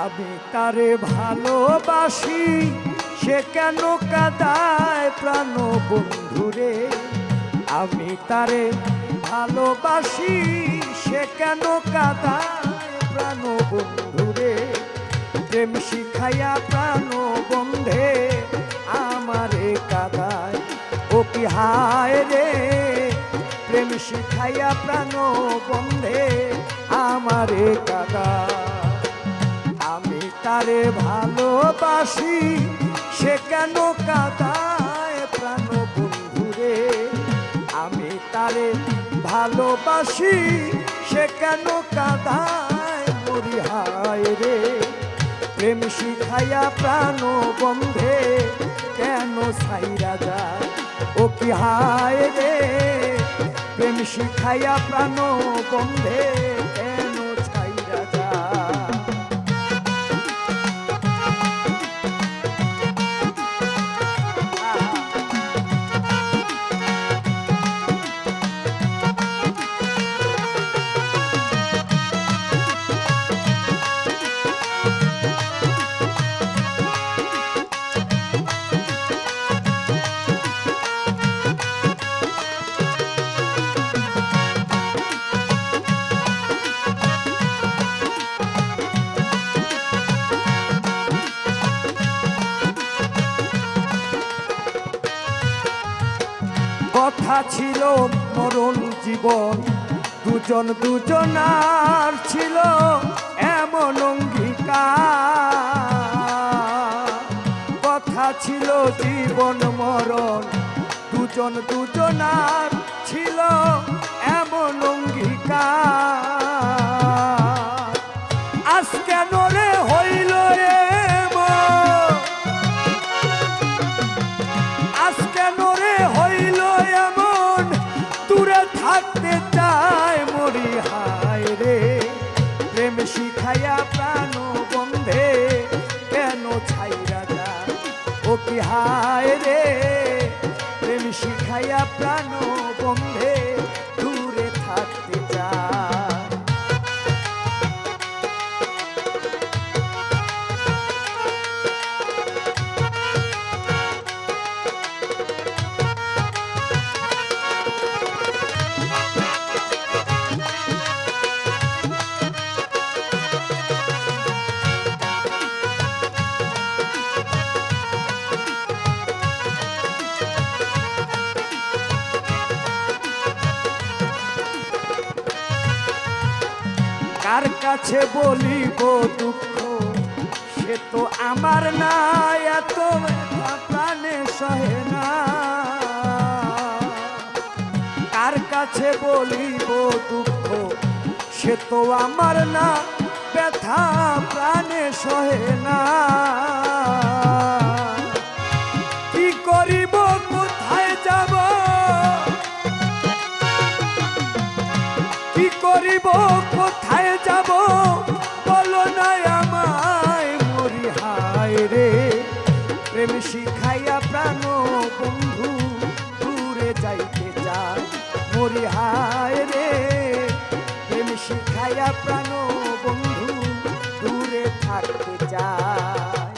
আমি তারে ভালোবাসি, সে কেন কাঁদায় প্রাণ বন্ধুরে। আমি তারে ভালোবাসি, সে কেন কাঁদায় প্রাণ বন্ধুরে। প্রেম শিখাইয়া প্রাণ বন্ধে আমারে কাঁদায়, ও কি হায় রে। প্রেম শিখাইয়া প্রাণ বন্ধে আমারে কাঁদায়। আমি তারে ভালোবাসি, সে কেন কাঁদায় প্রাণ বন্ধুরে। আমি তারে ভালোবাসি, সে কেন কাঁদায় মরি হায় রে। প্রেম শিখাইয়া প্রাণ বন্ধে কেন ছাইরা যায়, ও কি হায় রে। প্রেম শিখাইয়া প্রাণ বন্ধে কেন ছাইরা যায়। কথা ছিল মরণ জীবন, দুজন দুজনার ছিল এমন অঙ্গীকার। কথা ছিল জীবন মরণ, দুজন দুজনার ছিল এমন অঙ্গীকার। আজ কেন রে হইল এমন, আজ কেন রে হইল এমন। দূরে থাকতে চায় মরি হায় রে। প্রেম শিখাইয়া প্রাণ বন্ধে কেন ছাইরা যায়, ও কি হায় রে। প্রেম শিখাইয়া প্রাণ বন্ধে দূরে থাকতে চায়। কার কাছে বলিব দুঃখ, সে তো আমার না। এত প্রাণে সহে না। কার কাছে বলিব দুঃখ, সে তো আমার না। ব্যথা প্রাণে সহে না। কি করিব কোথায় যাব, কি করিব কোথায় যাব। বলো না আমায় মরি হায় রে। প্রেম শিখাইয়া প্রাণ বন্ধু দূরে যাইতে চায় মরি হায় রে। প্রেম শিখাইয়া প্রাণ বন্ধু দূরে থাকতে চায়।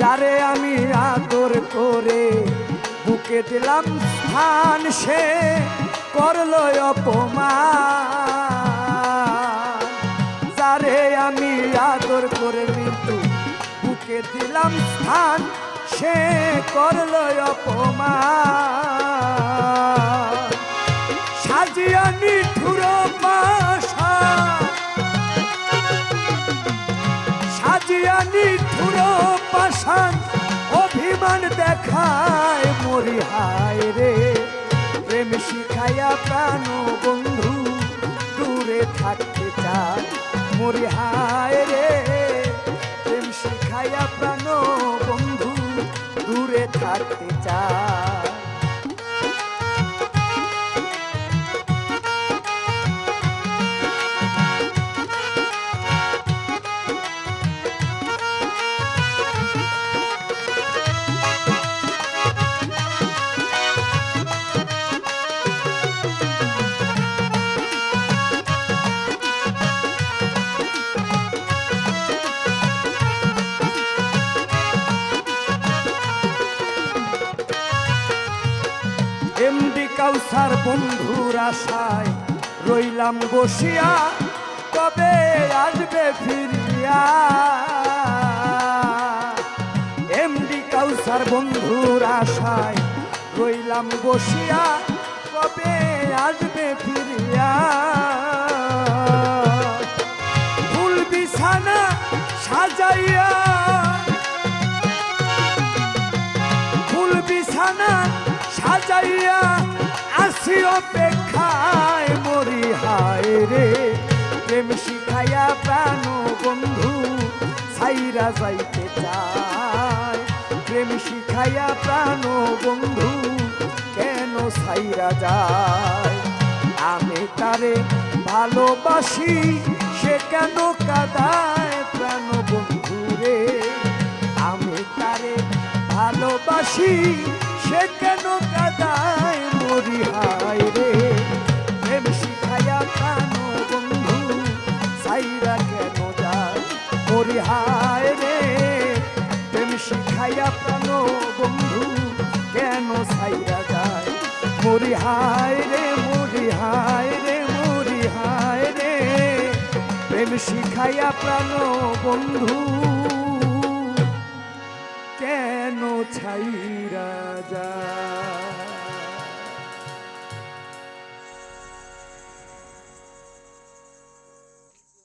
যারে আমি আদর করে বুকে দিলাম স্থান, সে করলো অপমান। যারে আমি আদর করে মৃত্যু বুকে দিলাম স্থান, সে করলো অপমান। সাজিয়া নিঠুর পাশান, সাজিয়া নিঠুর পাশান। অভিমান দেখায় মরি হায় রে। প্রেম শিখাইয়া প্রাণ বন্ধু দূরে থাকতে চায় মরি হায় রে। প্রেম শিখাইয়া প্রাণ বন্ধু দূরে থাকতে চায়। বন্ধুর আশায় রইলাম বসিয়া, কবে আসবে ফিরিয়া। এমডি কাউসার বন্ধুর আশায় রইলাম বসিয়া, কবে আসবে ফিরিয়া। ফুল বিছানা সাজাইয়া, ফুল বিছানা সাজাইয়া আসি অপেক্ষায় মরি হায় রে। প্রেম শিখাইয়া প্রাণ বন্ধু ছাইরা যাইতে চায়। প্রেম শিখাইয়া প্রাণ বন্ধু কেন ছাইরা যায়। আমি তারে ভালোবাসি সে কেন কাঁদায় প্রাণ বন্ধু রে। আমি তারে ভালোবাসি সে কেন কাঁদায় মরি হায় রে। প্রেম শিখাইয়া প্রাণ বন্ধু ছাইরা কেন যায় মরি হায় রে। প্রেম শিখাইয়া প্রাণ বন্ধু কেন ছাইরা যায় মরি হায় রে, মরি হায় রে, মরি হায় রে। প্রেম শিখাইয়া প্রাণ বন্ধু কেন ছাইরা যায়।